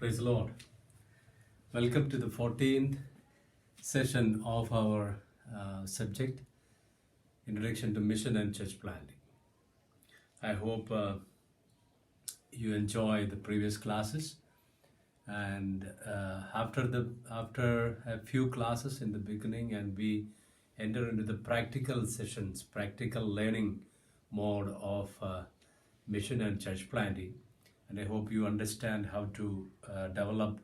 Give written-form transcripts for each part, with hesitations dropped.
Praise the Lord. Welcome to the 14th session of our subject, Introduction to Mission and Church Planting. I hope you enjoy the previous classes, and after a few classes in the beginning, and we enter into the practical sessions, practical learning mode of mission and church planting. And I hope you understand how to develop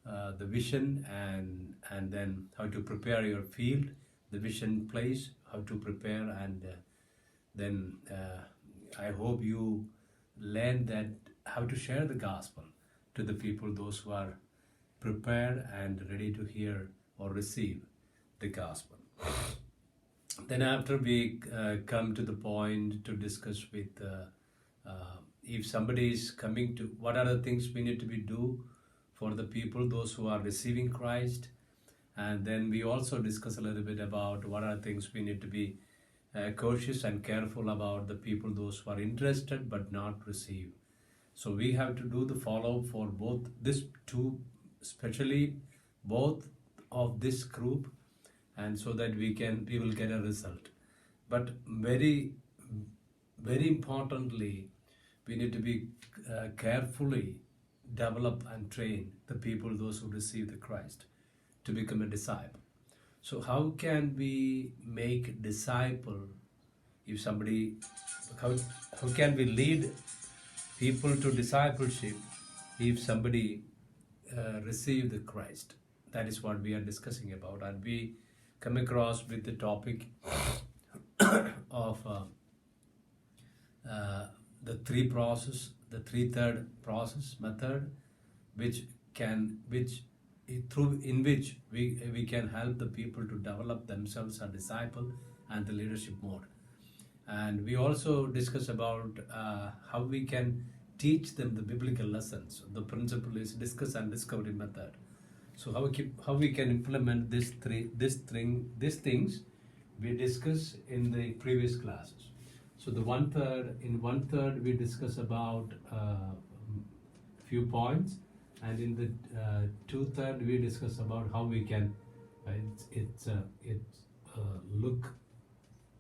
the vision and then how to prepare your field, the vision place, how to prepare, and then I hope you learn that how to share the gospel to the people, those who are prepared and ready to hear or receive the gospel. Then after we come to the point to discuss with if somebody is coming to, what are the things we need to be do for the people, those who are receiving Christ. And then we also discuss a little bit about what are the things we need to be cautious and careful about the people, those who are interested but not receive. So we have to do the follow for both this two, especially both of this group, and so that we will get a result. But very importantly, we need to be carefully develop and train the people, those who receive the Christ, to become a disciple. So how can we make disciple if somebody, how can we lead people to discipleship if somebody receive the Christ? That is what we are discussing about, and we come across with the topic of the three-third process method, in which we can help the people to develop themselves as disciple and the leadership mode. And we also discuss about how we can teach them the biblical lessons. The principle is discuss and discovery method. So how we can implement these things we discuss in the previous classes. So in one third we discuss about few points, and in the 2/3 we discuss about how we can look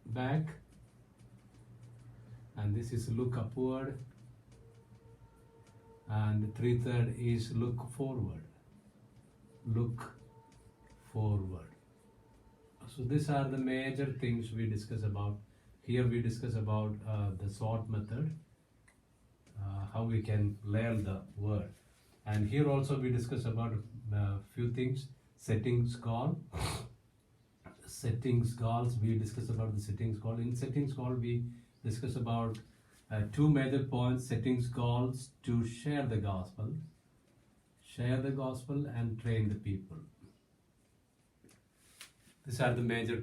back, and this is look upward, and 3/3 is look forward. So these are the major things we discuss about. Here we discuss about the SWOT method, how we can learn the word. And here also we discuss about a few things. Settings goals, we discuss about the settings goal. In settings goal, we discuss about two major points: settings goals to share the gospel and train the people. These are the major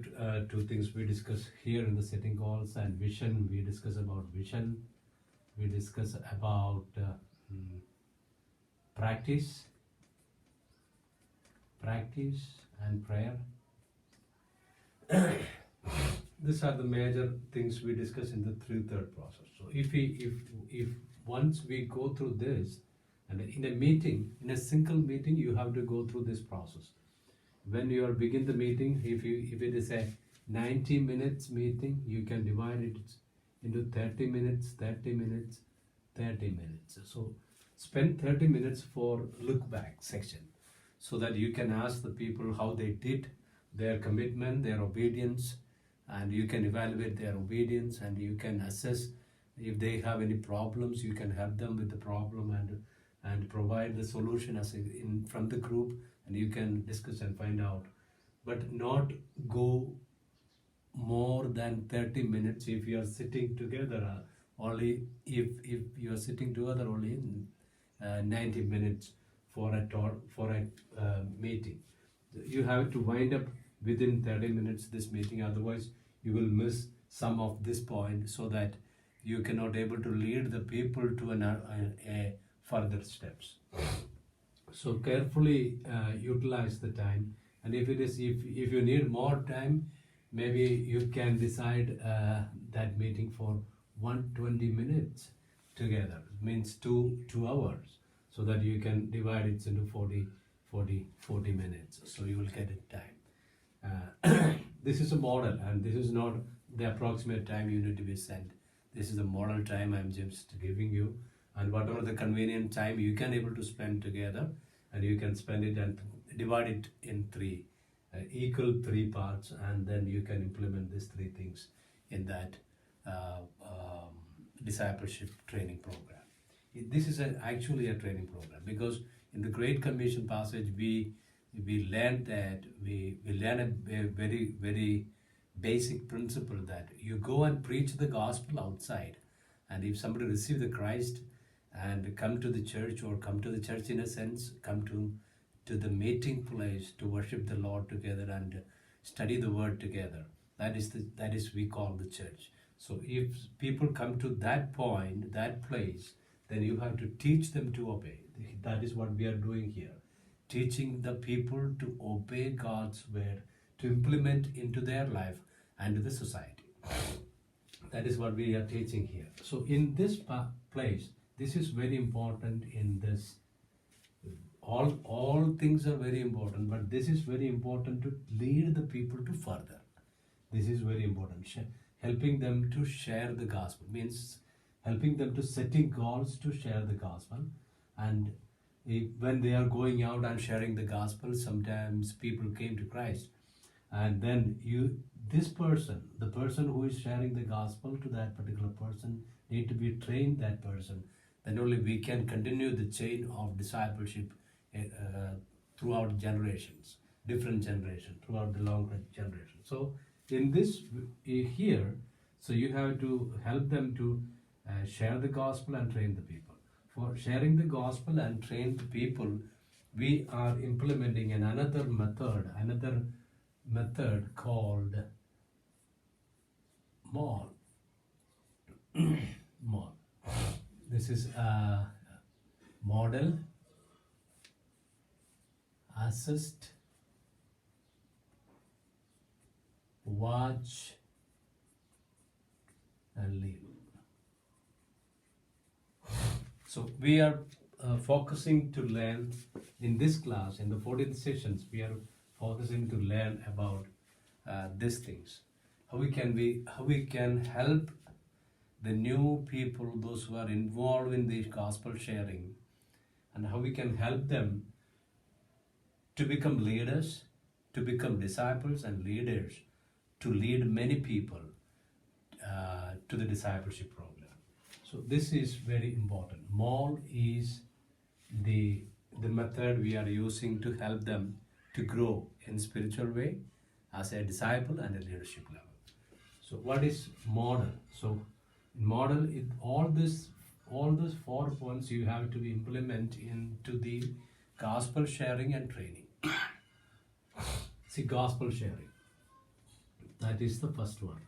two things we discuss here in the setting goals. And vision, we discuss about vision. We discuss about practice and prayer. These are the major things we discuss in the 3/3 process. So if once we go through this, and in a single meeting, you have to go through this process. When you are begin the meeting, if it is a 90 minutes meeting, you can divide it into 30 minutes. So spend 30 minutes for look back section, so that you can ask the people how they did their commitment, their obedience, and you can evaluate their obedience, and you can assess if they have any problems. You can help them with the problem and provide the solution from the group, and you can discuss and find out. But not go more than 30 minutes if you are sitting together. Only if you are sitting together only 90 minutes for a meeting. You have to wind up within 30 minutes this meeting, otherwise you will miss some of this point, so that you cannot able to lead the people to a further steps. So carefully utilize the time, and if you need more time, maybe you can decide that meeting for 120 minutes together, means two hours. so that you can divide it into 40 minutes, so you will get it time. This is a model, and this is not the approximate time you need to be sent. This is the model time I'm just giving you, and whatever the convenient time you can able to spend together, and you can spend it and divide it in equal three parts, and then you can implement these three things in that discipleship training program. This is actually a training program, because in the Great Commission passage we learned that we learn a very, very basic principle that you go and preach the gospel outside, and if somebody receive the Christ and come to the church, or come to the church in a sense, come to the meeting place to worship the Lord together and study the word together, that is we call the church. So if people come to that point, that place, then you have to teach them to obey. That is what we are doing here, teaching the people to obey God's word, to implement into their life and to the society. That is what we are teaching here. So in this place, this is very important. In this, all things are very important, but this is very important to lead the people to further. This is very important. Helping them to share the gospel means helping them to setting goals to share the gospel. And when they are going out and sharing the gospel, sometimes people came to Christ, and then the person who is sharing the gospel to that particular person need to be trained, that person. Then only we can continue the chain of discipleship throughout generations, different generations, throughout the long generation. So in this here, so you have to help them to share the gospel and train the people. For sharing the gospel and train the people, we are implementing another method called MALL. MALL. This is a model, assist, watch, and lead. So we are focusing to learn in this class, in the 14th sessions, we are focusing to learn about these things. How we can help the new people, those who are involved in the gospel sharing, and how we can help them to become leaders, to become disciples and leaders, to lead many people to the discipleship program. So this is very important. MALL is the method we are using to help them to grow in spiritual way as a disciple and a leadership level. So what is model? So in model, all those 4 points you have to implement into the gospel sharing and training. See, gospel sharing. That is the first one.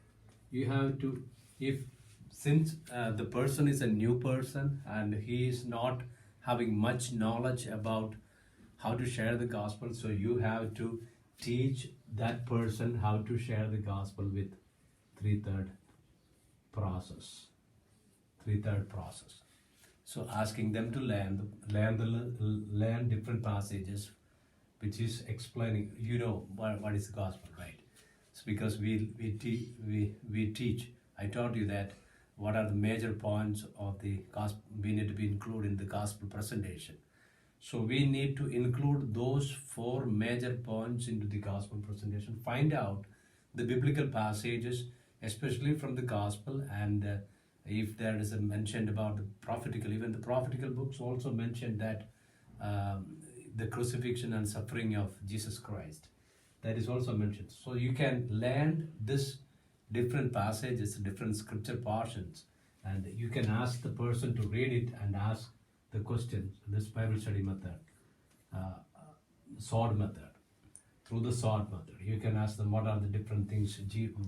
You have to, since the person is a new person and he is not having much knowledge about how to share the gospel, so you have to teach that person how to share the gospel with 3/3 process. 3/3 process. So asking them to learn different passages, which is explaining, what is the gospel, right? So because we teach, I taught you that what are the major points of the gospel we need to be included in the gospel presentation. So we need to include those 4 major points into the gospel presentation. Find out the biblical passages, especially from the gospel, and if there is a mention about the prophetical, even the prophetical books also mention that the crucifixion and suffering of Jesus Christ, that is also mentioned. So you can learn this different passages, different scripture portions, and you can ask the person to read it and ask the questions. This Bible study method, sword method, through the sword method, you can ask them what are the different things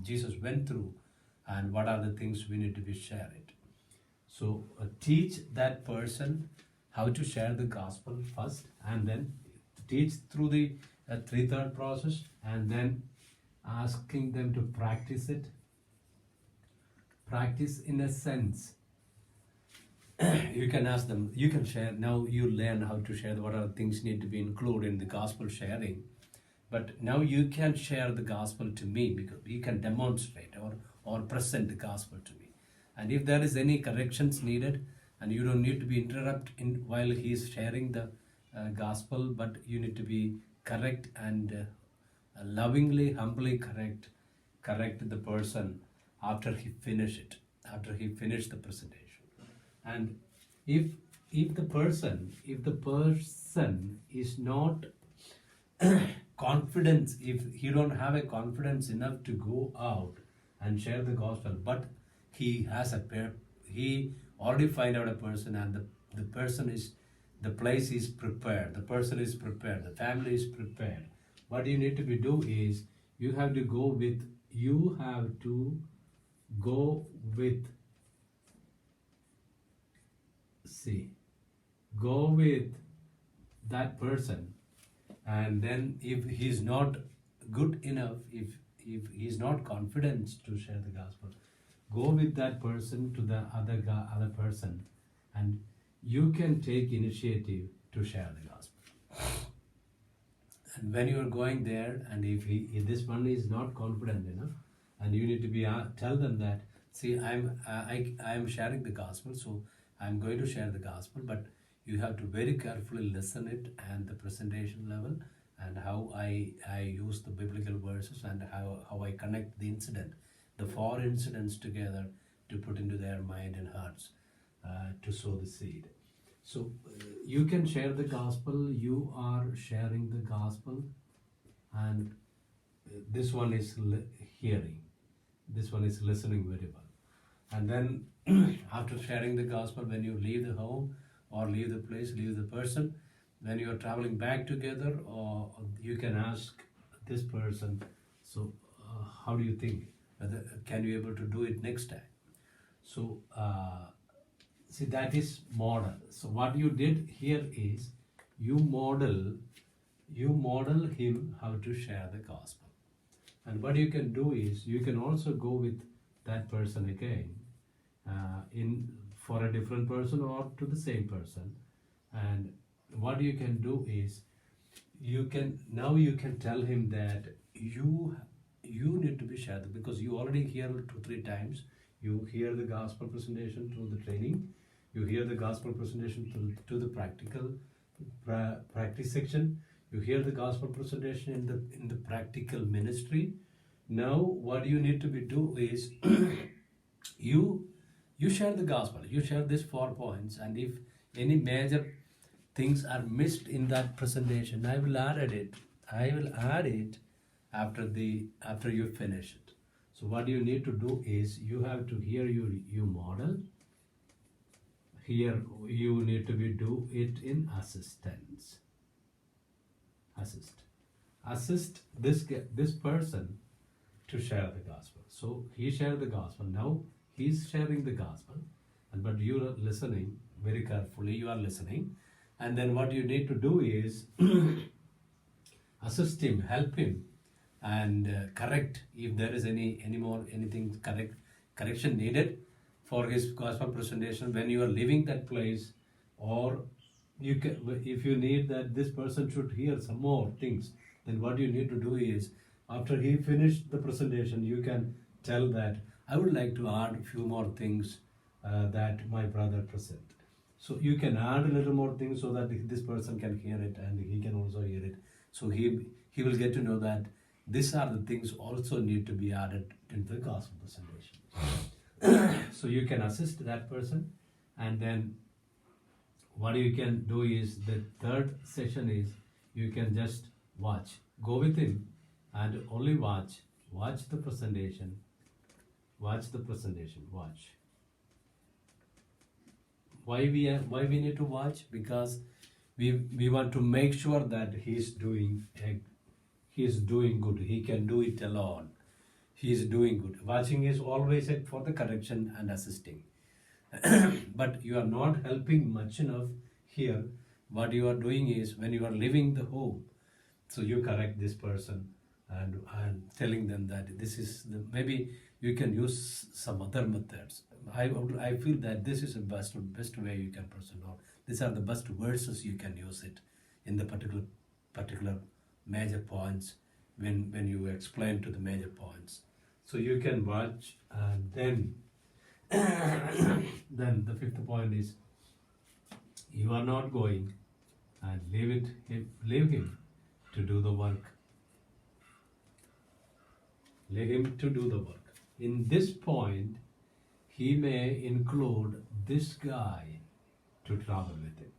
Jesus went through and what are the things we need to be shared. So teach that person how to share the gospel first, and then teach through the 3/3 process, and then asking them to practice it. Practice in a sense, you can ask them, you can share. Now you learn how to share, what are the things need to be included in the gospel sharing. But now you can share the gospel to me, because you can demonstrate or present the gospel to me. And if there is any corrections needed, and you don't need to be interrupt in while he is sharing the gospel, but you need to be correct and lovingly, humbly correct the person after he finish it, after he finished the presentation. And if the person is not confidence, if he don't have a confidence enough to go out and share the gospel, but he has he already find out a person, and the person is, the place is prepared, the person is prepared, the family is prepared. What you need to be do is, you have to go with go with that person. And then if he's not good enough, if he's not confident to share the gospel, go with that person to the other person, and you can take initiative to share the gospel. And when you are going there, and if this one is not confident enough, and you need to be tell them that, see, I am sharing the gospel, so I'm going to share the gospel, but you have to very carefully listen it, and the presentation level, and how I use the biblical verses, and how I connect the incident, the 4 incidents together, to put into their mind and hearts, to sow the seed. So you can share the gospel, you are sharing the gospel, and this one is hearing, this one is listening very well. And then after sharing the gospel, when you leave the home or leave the place, leave the person, when you are traveling back together, or you can ask this person, so how do you think, whether can you able to do it next time? So see, that is model. So what you did here is, you model him how to share the gospel. And what you can do is, you can also go with that person again, for a different person or to the same person. And what you can do is, you can tell him that you need to be shared, because you already hear 2-3 times. You hear the gospel presentation through the training, you hear the gospel presentation to the practical practice section, you hear the gospel presentation in the practical ministry. Now what you need to be do is, you share the gospel, you share these 4 points, and if any major things are missed in that presentation, I will add it after you finish it. So what you need to do is, you have to hear you model. Here you need to be do it in assistance. Assist this person to share the gospel. So he shared the gospel. Now he's sharing the gospel, but you are listening very carefully. You are listening, and then what you need to do is assist him, help him, and correct if there is anything correction needed for his gospel presentation when you are leaving that place. Or you can, if you need that this person should hear some more things, then what you need to do is, after he finished the presentation, you can tell that, I would like to add a few more things that my brother presented. So you can add a little more things, so that this person can hear it, and he can also hear it. So he will get to know that these are the things also need to be added into the gospel presentation. So you can assist that person, and then what you can do is, the 3rd session is, you can just watch, go with him, and only watch the presentation. Watch. Why we need to watch? Because we want to make sure that he's doing good. He can do it alone. He is doing good. Watching is always for the correction and assisting. But you are not helping much enough here. What you are doing is, when you are leaving the home, so you correct this person, and telling them that this is maybe you can use some other methods. I feel that this is the best way you can present, or these are the best verses you can use it in the particular major points when you explain to the major points. So you can watch, and then then the fifth point is, you are not going, and leave him to do the work. Leave him to do the work. In this point, he may include this guy to travel with him,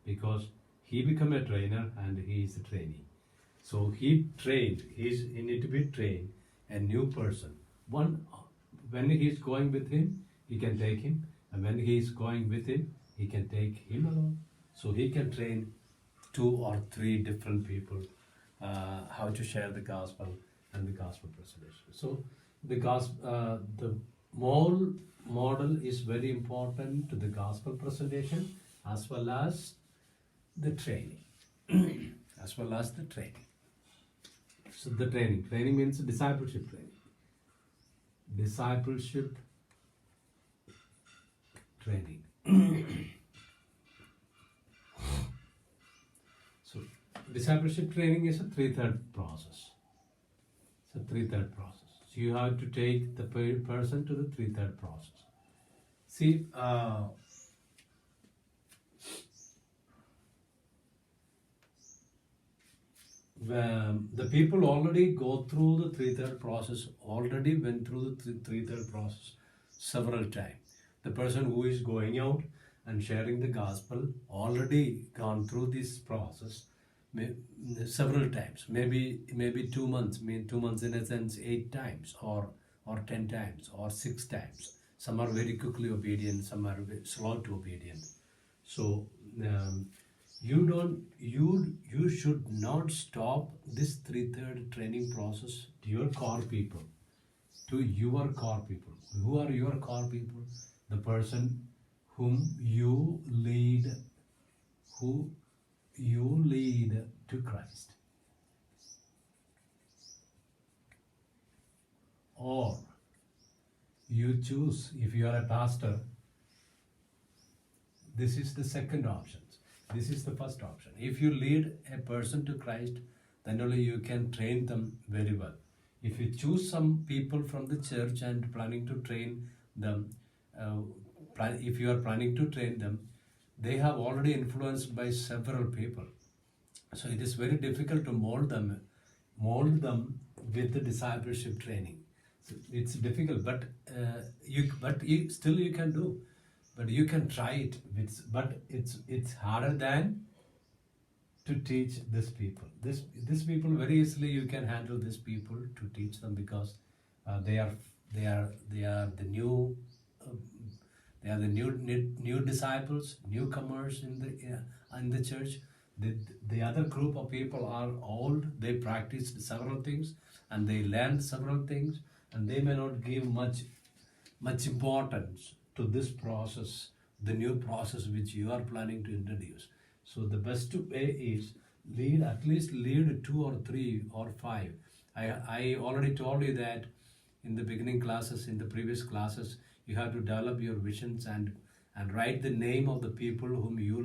because he become a trainer and he is a trainee. So he need to be trained a new person. When he is going with him, he can take him, and when he is going with him, he can take him along. So he can train 2 or 3 different people how to share the gospel and the gospel presentation. So the model is very important to the gospel presentation, as well as the training. As well as the training. So the training means discipleship training. Discipleship training. So discipleship training is a 3/3 process. It's a 3/3 process. So you have to take the person to the 3/3 process. See, the people already go through the 3/3 process, already went through the 3/3 process several times. The person who is going out and sharing the gospel already gone through this process several times, maybe 2 months, 2 months in a sense, 8 times or 10 times or 6 times. Some are very quickly obedient, some are slow to obedient. So you should not stop this 3/3 training process to your core people. Who are your core people? The person whom you lead to Christ. Or you choose, if you are a pastor, this is the second option. This is the first option. If you lead a person to Christ, then only you can train them very well. If you choose some people from the church and planning to train them, if you are planning to train them, they have already influenced by several people. So it is very difficult to mold them with the discipleship training. So it's difficult, but you can do. But you can try it. But it's harder than to teach these people. These people very easily you can handle these people to teach them, because they are the new. They are the new disciples, newcomers in the church. The other group of people are old. They practiced several things and they learned several things, and they may not give much importance to this process, the new process which you are planning to introduce. So the best way is at least lead 2 or 3 or 5. I already told you that in the beginning classes, in the previous classes, you have to develop your visions and write the name of the people whom you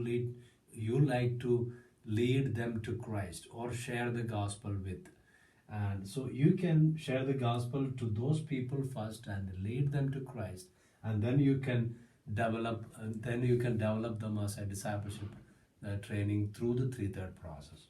like to lead them to Christ or share the gospel with. And so you can share the gospel to those people first and lead them to Christ, and then you can develop them as a discipleship training through the 3/3 process.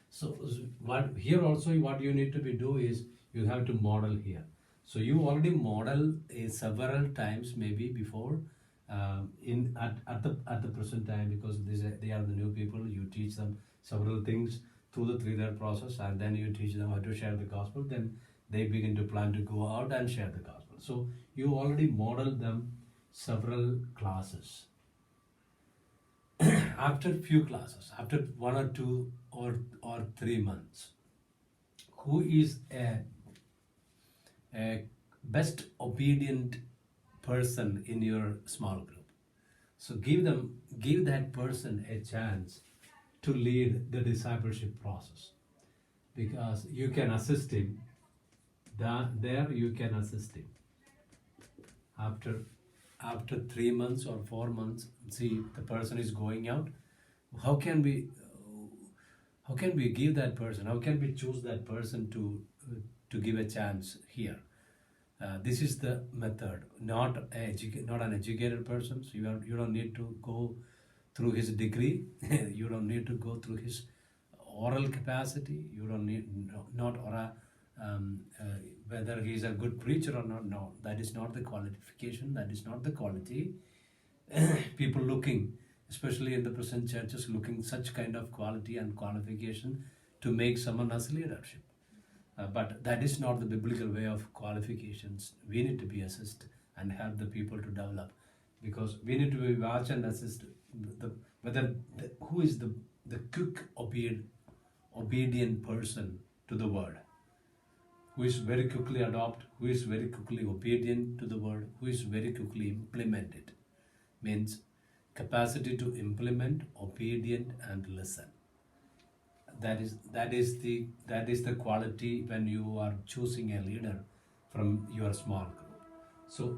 So what you need to do is you have to model here. So you already model several times maybe before at the present time, because they are the new people. You teach them several things through the 3/3 process, and then you teach them how to share the gospel. Then they begin to plan to go out and share the gospel. So you already modeled them several classes. After few classes, after 1 or 2 or 3 months, who is a best obedient person in your small group? So give that person a chance to lead the discipleship process, because you can assist him there you can assist him. After 3 months or 4 months, see the person is going out. How can we give that person? How can we choose that person to give a chance here? This is the method. Not an educated person. So you don't need to go through his degree. You don't need to go through his oral capacity. You don't need not or whether he's a good preacher or not. No, that is not the qualification. That is not the quality. People looking, especially in the present churches, looking such kind of quality and qualification to make someone as leadership. But that is not the biblical way of qualifications. We need to be assist and help the people to develop, because we need to be watch and assist who is the quick obedient person to the word, who is very quickly adopt, who is very quickly obedient to the word, who is very quickly implement it. Means capacity to implement, obedient and listen. That is the quality when you are choosing a leader from your small group. So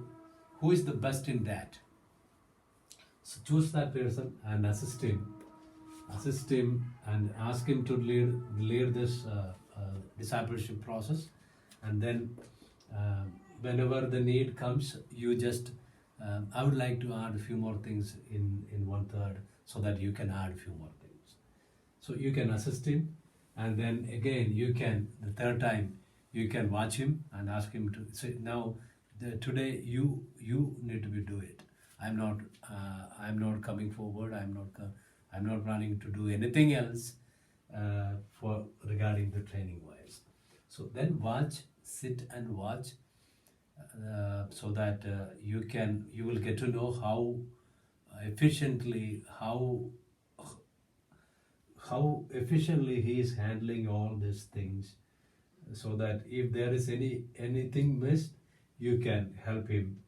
who is the best in that? So choose that person and assist him and ask him to lead this discipleship process. And then whenever the need comes, you just I would like to add a few more things in 1/3, so that you can add a few more things. So you can assist him, and then again you can, the third time, you can watch him and ask him to say, now today you need to do it. I'm not coming forward. I'm not planning to do anything else for regarding the training wise. So then sit and watch, so that you will get to know how efficiently he is handling all these things, so that if there is anything missed, you can help him,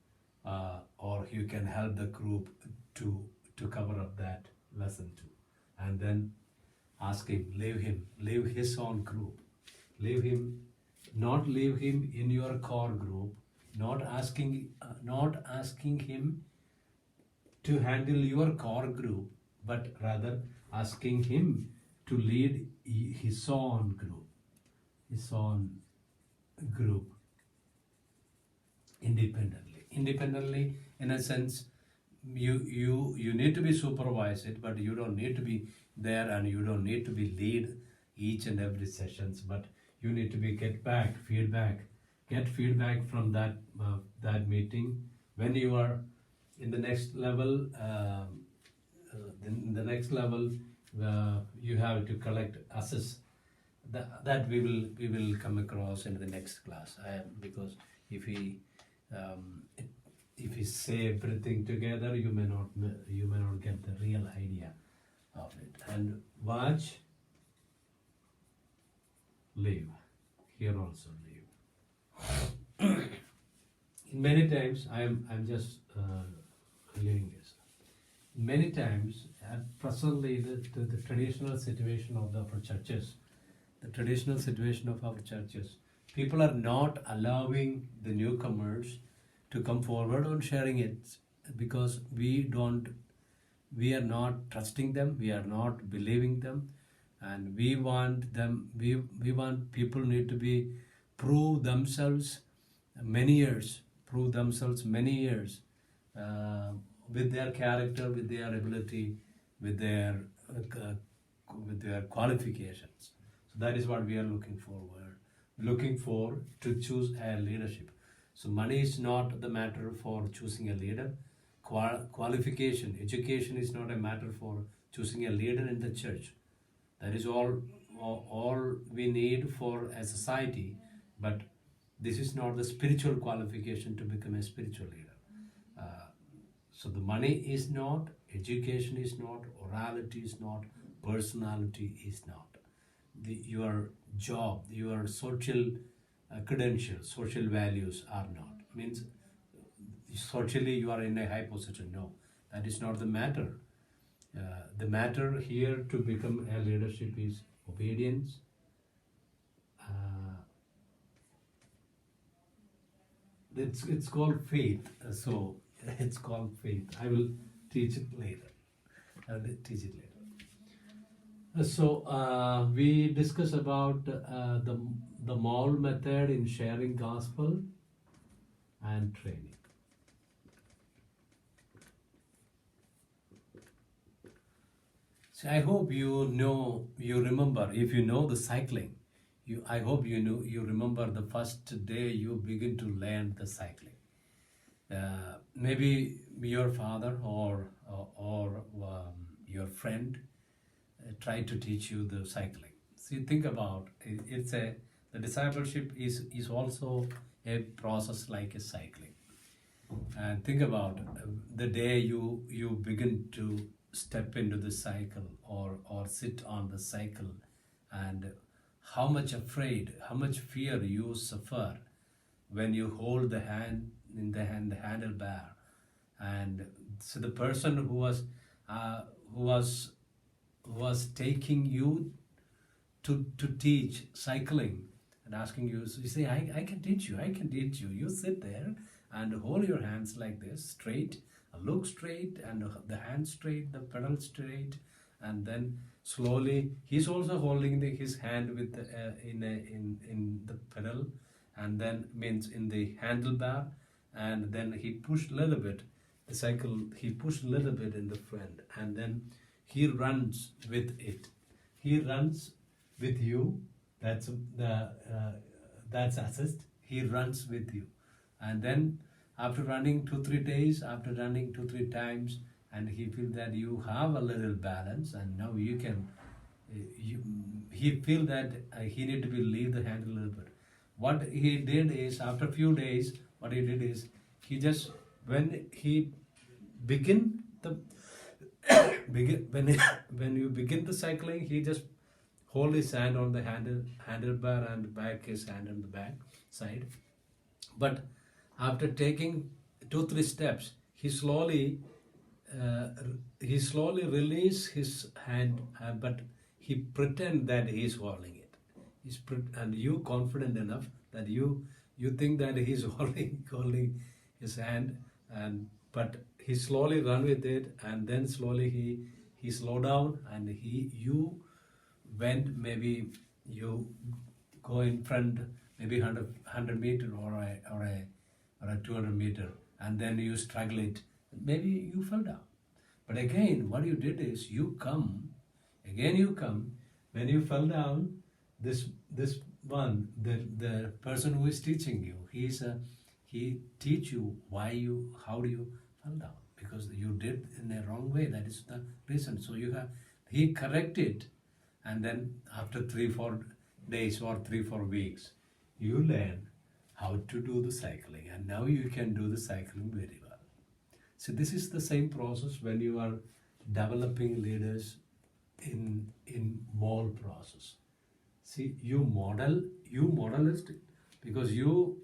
or you can help the group to cover up that lesson too. And then ask him, leave his own group, not leave him in your core group, not asking him to handle your core group, but rather asking him to lead his own group independently. In a sense, you need to be supervised, but you don't need to be there, and you don't need to be lead each and every sessions, but you need to be get feedback from that meeting. When you are in the next level, you have to assess. That we will come across in the next class. Because if we say everything together, you may not get the real idea of it. And watch, live. Here also live. Many times I'm just living this. Many times, presently, the traditional situation of our churches, people are not allowing the newcomers to come forward on sharing it, because we are not trusting them, we are not believing them, and we want people need to be prove themselves many years, with their character, with their ability, with their qualifications. So that is what we are looking for to choose a leadership. So money is not the matter for choosing a leader. Qualification, education is not a matter for choosing a leader in the church. That is all we need for a society, but this is not the spiritual qualification to become a spiritual leader. So the money is not, education is not, orality is not, personality is not. Your job, your social credentials, social values are not. Means socially you are in a high position. No, that is not the matter. The matter here to become a leadership is obedience, It's called faith. So it's called faith. I will teach it later. I will teach it later. So we discuss about the mall method in sharing gospel and training. So I hope you remember. If you know the cycling, I hope you remember the first day you begin to learn the cycling. Maybe your father or your friend tried to teach you the cycling. See, think about it, the discipleship is also a process like a cycling. And think about the day you begin to step into the cycle or sit on the cycle, and how much fear you suffer when you hold the handlebar. And so the person who was taking you to teach cycling and asking you, so you say, I can teach you. You sit there and hold your hands like this, straight, look straight, and the hand straight, the pedal straight, and then slowly he's also holding his hand with in the pedal, and then means in the handlebar, and then he pushed a little bit the cycle, he pushed a little bit in the front, and then he runs with it. He runs with you. That's assist. He runs with you, and then after running 2-3 days, after running 2-3 times, and he feels that you have a little balance, and now you can. He feel that he need to be leave the hand a little bit. What he did is, after a few days, what he did is, he just, when he begin the when you begin the cycling, he just hold his hand on the handlebar and back his hand on the back side. But after taking 2-3 steps, he slowly release his hand, but he pretend that he is holding it. And you confident enough that you think that he is holding his hand, but he slowly run with it, and then slowly he slow down, and you went, maybe you go in front, maybe 100 meter or a 200 meter, and then you struggle it, maybe you fell down. But again, what you did is, you come. When you fell down, this one, the person who is teaching you, he teach you how do you fell down, because you did in a wrong way. That is the reason. So he corrected, and then after 3-4 days or 3-4 weeks, you learn how to do the cycling, and now you can do the cycling very well. So this is the same process when you are developing leaders in mall process. See, you model it, because you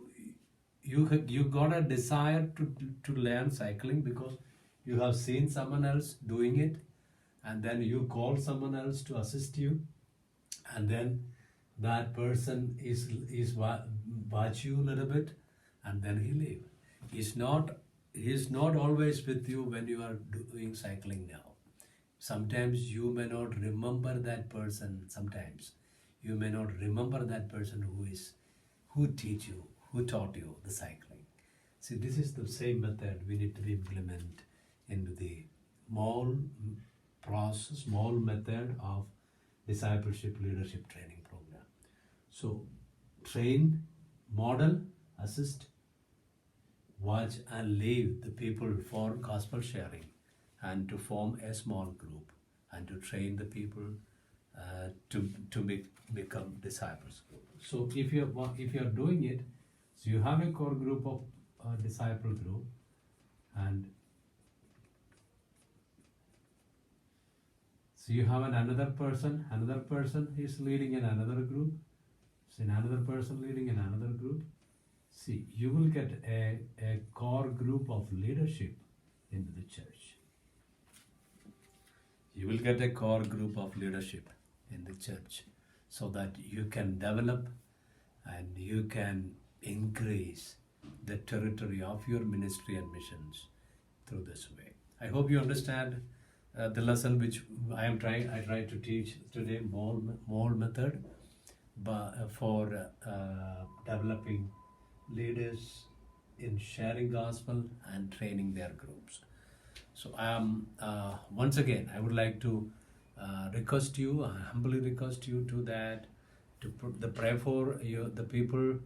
got a desire to learn cycling, because you have seen someone else doing it, and then you call someone else to assist you, and then that person is watch you a little bit, and then he leave. He's not always with you when you are doing cycling now. Sometimes you may not remember that person. Sometimes you may not remember that person who taught you the cycling. See, this is the same method we need to implement into the mall process, mall method of discipleship leadership training program. So train, model, assist, watch, and lead the people for gospel sharing, and to form a small group, and to train the people to become disciples. So if you're doing it, so you have a core group of disciple group, and so you have another person is leading in another group, so another person leading in another group. See, you will get a core group of leadership into the church. You will get a core group of leadership in the church, so that you can develop and you can increase the territory of your ministry and missions through this way. I hope you understand the lesson which I try to teach today, mold method, but for developing leaders in sharing gospel and training their groups. So once again, I would like to request you, humbly request you to that, to put the pray for you, the people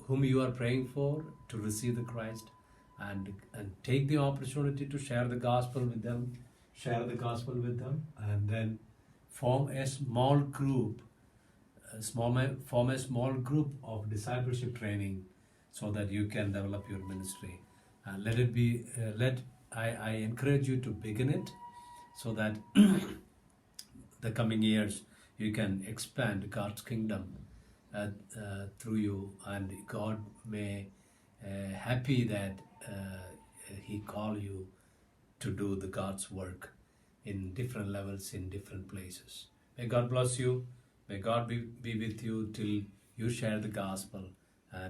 whom you are praying for to receive the Christ, and take the opportunity to share the gospel with them, and then form a small group, form a small group of discipleship training, so that you can develop your ministry. And let it be, I encourage you to begin it, so that the coming years you can expand God's kingdom through you, and God may happy that He call you to do the God's work in different levels, in different places. May God bless you. May God be with you till you share the gospel,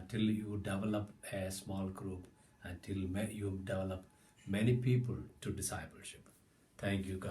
till you develop a small group, until you develop many people to discipleship. Thank you, God.